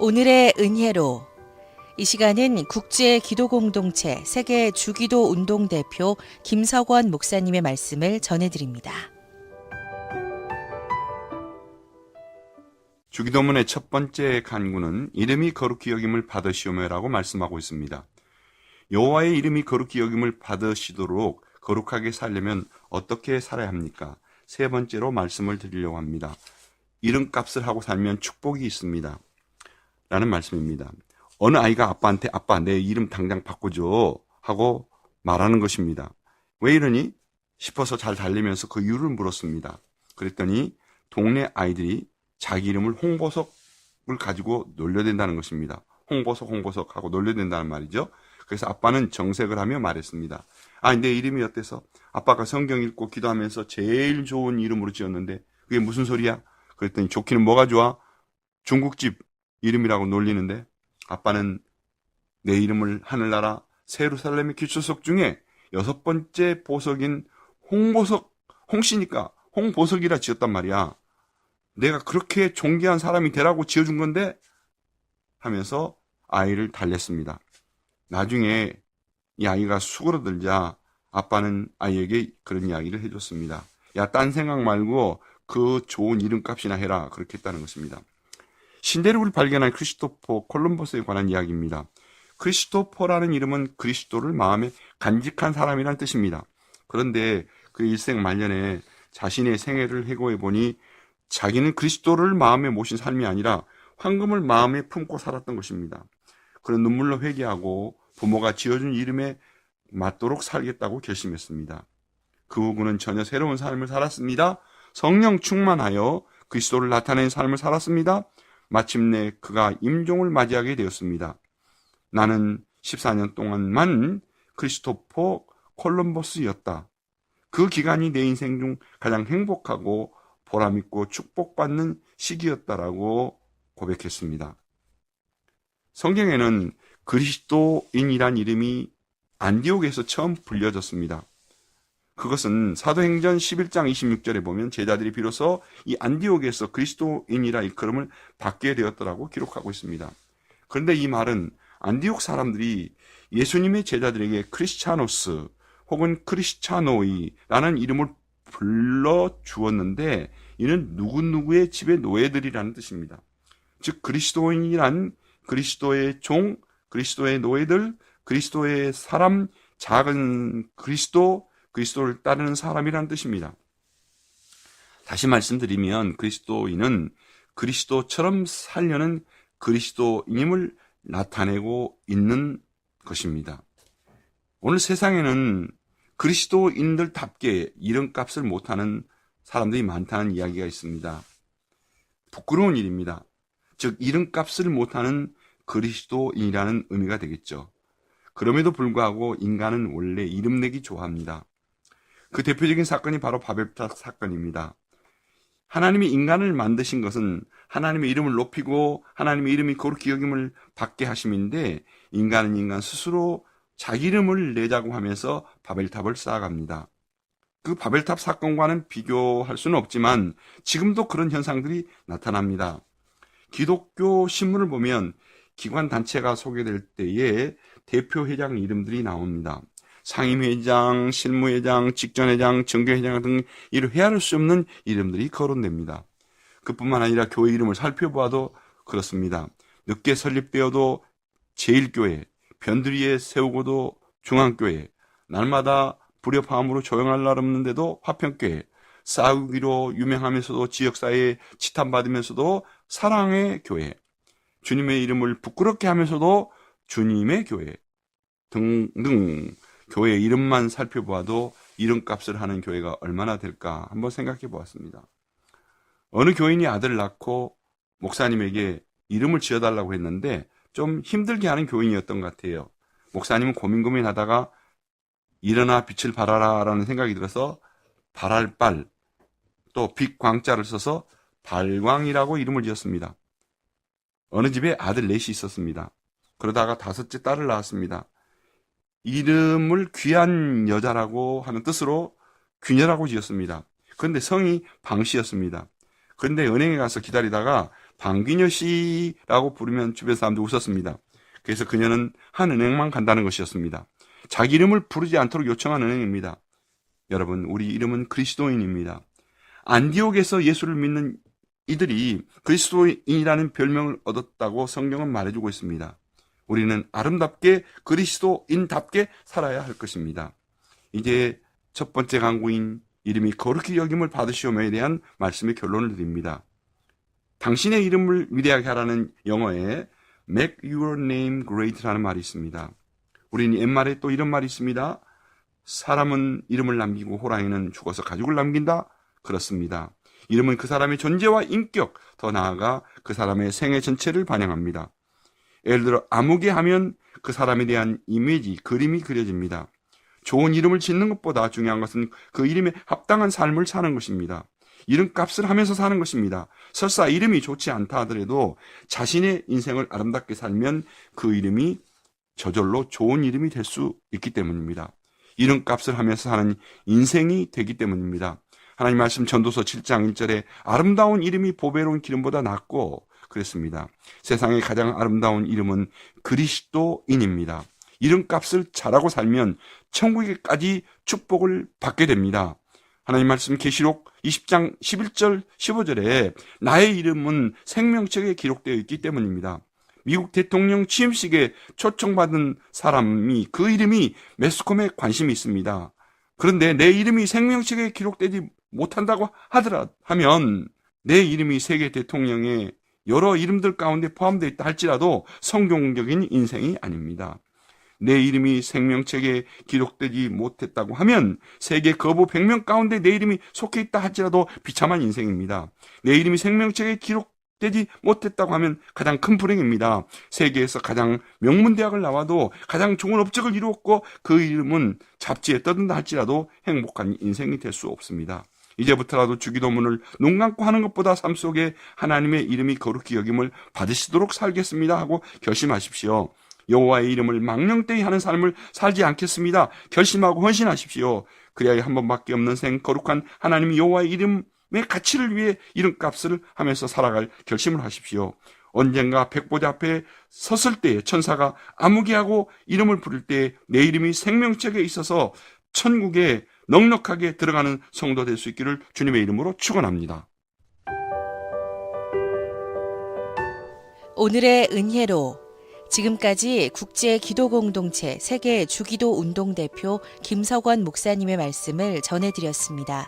오늘의 은혜로 이 시간은 국제 기도 공동체 세계 주기도 운동 대표 김석원 목사님의 말씀을 전해드립니다. 주기도문의 첫 번째 간구는 이름이 거룩히 여김을 받으시오며라고 말씀하고 있습니다. 여호와의 이름이 거룩히 여김을 받으시도록 거룩하게 살려면 어떻게 살아야 합니까? 세 번째로 말씀을 드리려고 합니다. 이름값을 하고 살면 축복이 있습니다. 라는 말씀입니다. 어느 아이가 아빠한테 아빠 내 이름 당장 바꿔줘 하고 말하는 것입니다. 왜 이러니? 싶어서 잘 달래면서 그 이유를 물었습니다. 그랬더니 동네 아이들이 자기 이름을 홍보석을 가지고 놀려댄다는 것입니다. 홍보석 하고 놀려댄다는 말이죠. 그래서 아빠는 정색을 하며 말했습니다. 내 이름이 어때서? 아빠가 성경 읽고 기도하면서 제일 좋은 이름으로 지었는데 그게 무슨 소리야? 그랬더니 좋기는 뭐가 좋아? 중국집 이름이라고 놀리는데 아빠는 내 이름을 하늘나라 세루살렘의 기초석 중에 6번째 보석인 홍보석, 홍씨니까 홍보석이라 지었단 말이야. 내가 그렇게 존귀한 사람이 되라고 지어준 건데 하면서 아이를 달랬습니다. 나중에 이 아이가 수그러들자 아빠는 아이에게 그런 이야기를 해줬습니다. 야, 딴 생각 말고 그 좋은 이름값이나 해라. 그렇게 했다는 것입니다. 신대륙을 발견한 크리스토퍼 콜럼버스에 관한 이야기입니다. 크리스토퍼라는 이름은 그리스도를 마음에 간직한 사람이란 뜻입니다. 그런데 그 일생 말년에 자신의 생애를 해고해 보니 자기는 그리스도를 마음에 모신 삶이 아니라 황금을 마음에 품고 살았던 것입니다. 그런 눈물로 회개하고 부모가 지어준 이름에 맞도록 살겠다고 결심했습니다. 그 후 그는 전혀 새로운 삶을 살았습니다. 성령 충만하여 그리스도를 나타내는 삶을 살았습니다. 마침내 그가 임종을 맞이하게 되었습니다. 나는 14년 동안만 크리스토퍼 콜럼버스였다. 그 기간이 내 인생 중 가장 행복하고 보람있고 축복받는 시기였다라고 고백했습니다. 성경에는 그리스도인이란 이름이 안디옥에서 처음 불려졌습니다. 그것은 사도행전 11장 26절에 보면 제자들이 비로소 이 안디옥에서 그리스도인이라 일컬음을 받게 되었더라고 기록하고 있습니다. 그런데 이 말은 안디옥 사람들이 예수님의 제자들에게 크리스찬노스 혹은 크리스찬노이라는 이름을 불러주었는데 이는 누구누구의 집의 노예들이라는 뜻입니다. 즉 그리스도인이란 그리스도의 종, 그리스도의 노예들, 그리스도의 사람, 작은 그리스도를 따르는 사람이라는 뜻입니다. 다시 말씀드리면 그리스도인은 그리스도처럼 살려는 그리스도인임을 나타내고 있는 것입니다. 오늘 세상에는 그리스도인들답게 이름값을 못하는 사람들이 많다는 이야기가 있습니다. 부끄러운 일입니다. 즉 이름값을 못하는 그리스도인이라는 의미가 되겠죠. 그럼에도 불구하고 인간은 원래 이름 내기 좋아합니다. 그 대표적인 사건이 바로 바벨탑 사건입니다. 하나님이 인간을 만드신 것은 하나님의 이름을 높이고 하나님의 이름이 거룩히 여김을 받게 하심인데 인간은 인간 스스로 자기 이름을 내자고 하면서 바벨탑을 쌓아갑니다. 그 바벨탑 사건과는 비교할 수는 없지만 지금도 그런 현상들이 나타납니다. 기독교 신문을 보면 기관 단체가 소개될 때에 대표 회장 이름들이 나옵니다. 상임회장, 실무회장, 직전회장, 정교회장 등 이를 헤아릴 수 없는 이름들이 거론됩니다. 그뿐만 아니라 교회 이름을 살펴보아도 그렇습니다. 늦게 설립되어도 제일교회, 변두리에 세우고도 중앙교회, 날마다 불협화음으로 조용할 날 없는데도 화평교회, 싸우기로 유명하면서도 지역사회에 치탄받으면서도 사랑의 교회, 주님의 이름을 부끄럽게 하면서도 주님의 교회 등등 교회 이름만 살펴보아도 이름값을 하는 교회가 얼마나 될까 한번 생각해 보았습니다. 어느 교인이 아들을 낳고 목사님에게 이름을 지어달라고 했는데 좀 힘들게 하는 교인이었던 것 같아요. 목사님은 고민하다가 일어나 빛을 발하라 라는 생각이 들어서 발할발 또 빛광자를 써서 발광이라고 이름을 지었습니다. 어느 집에 아들 넷이 있었습니다. 그러다가 5째 딸을 낳았습니다. 이름을 귀한 여자라고 하는 뜻으로 귀녀라고 지었습니다. 그런데 성이 방씨였습니다. 그런데 은행에 가서 기다리다가 방귀녀 씨라고 부르면 주변 사람들이 웃었습니다. 그래서 그녀는 한 은행만 간다는 것이었습니다. 자기 이름을 부르지 않도록 요청한 은행입니다. 여러분, 우리 이름은 그리스도인입니다. 안디옥에서 예수를 믿는 이들이 그리스도인이라는 별명을 얻었다고 성경은 말해주고 있습니다. 우리는 아름답게 그리스도인답게 살아야 할 것입니다. 이제 첫 번째 강구인 이름이 거룩히 여김을 받으시오며에 대한 말씀의 결론을 드립니다. 당신의 이름을 위대하게 하라는 영어에 Make your name great라는 말이 있습니다. 우리는 옛말에 또 이런 말이 있습니다. 사람은 이름을 남기고 호랑이는 죽어서 가죽을 남긴다. 그렇습니다. 이름은 그 사람의 존재와 인격, 더 나아가 그 사람의 생애 전체를 반영합니다. 예를 들어 아무개 하면 그 사람에 대한 이미지, 그림이 그려집니다. 좋은 이름을 짓는 것보다 중요한 것은 그 이름에 합당한 삶을 사는 것입니다. 이름값을 하면서 사는 것입니다. 설사 이름이 좋지 않다 하더라도 자신의 인생을 아름답게 살면 그 이름이 저절로 좋은 이름이 될 수 있기 때문입니다. 이름값을 하면서 사는 인생이 되기 때문입니다. 하나님 말씀 전도서 7장 1절에 아름다운 이름이 보배로운 기름보다 낫고 그랬습니다. 세상의 가장 아름다운 이름은 그리스도인입니다. 이름값을 잘하고 살면 천국에까지 축복을 받게 됩니다. 하나님 말씀 계시록 20장 11절 15절에 나의 이름은 생명책에 기록되어 있기 때문입니다. 미국 대통령 취임식에 초청받은 사람이 그 이름이 매스컴에 관심이 있습니다. 그런데 내 이름이 생명책에 기록되지 못한다고 하면 내 이름이 세계 대통령의 여러 이름들 가운데 포함되어 있다 할지라도 성공적인 인생이 아닙니다. 내 이름이 생명책에 기록되지 못했다고 하면 세계 거부 100명 가운데 내 이름이 속해 있다 할지라도 비참한 인생입니다. 내 이름이 생명책에 기록되지 못했다고 하면 가장 큰 불행입니다. 세계에서 가장 명문대학을 나와도 가장 좋은 업적을 이루었고 그 이름은 잡지에 떠든다 할지라도 행복한 인생이 될 수 없습니다. 이제부터라도 주기도문을 눈 감고 하는 것보다 삶 속에 하나님의 이름이 거룩히 여김을 받으시도록 살겠습니다 하고 결심하십시오. 여호와의 이름을 망령되이 하는 삶을 살지 않겠습니다. 결심하고 헌신하십시오. 그래야 한 번밖에 없는 생 거룩한 하나님 여호와의 이름의 가치를 위해 이름값을 하면서 살아갈 결심을 하십시오. 언젠가 백보자 앞에 섰을 때에 천사가 아무개하고 이름을 부를 때에 내 이름이 생명책에 있어서 천국에 넉넉하게 들어가는 성도 될 수 있기를 주님의 이름으로 축원합니다. 오늘의 은혜로 지금까지 국제기도공동체 세계 주기도 운동대표 김석원 목사님의 말씀을 전해드렸습니다.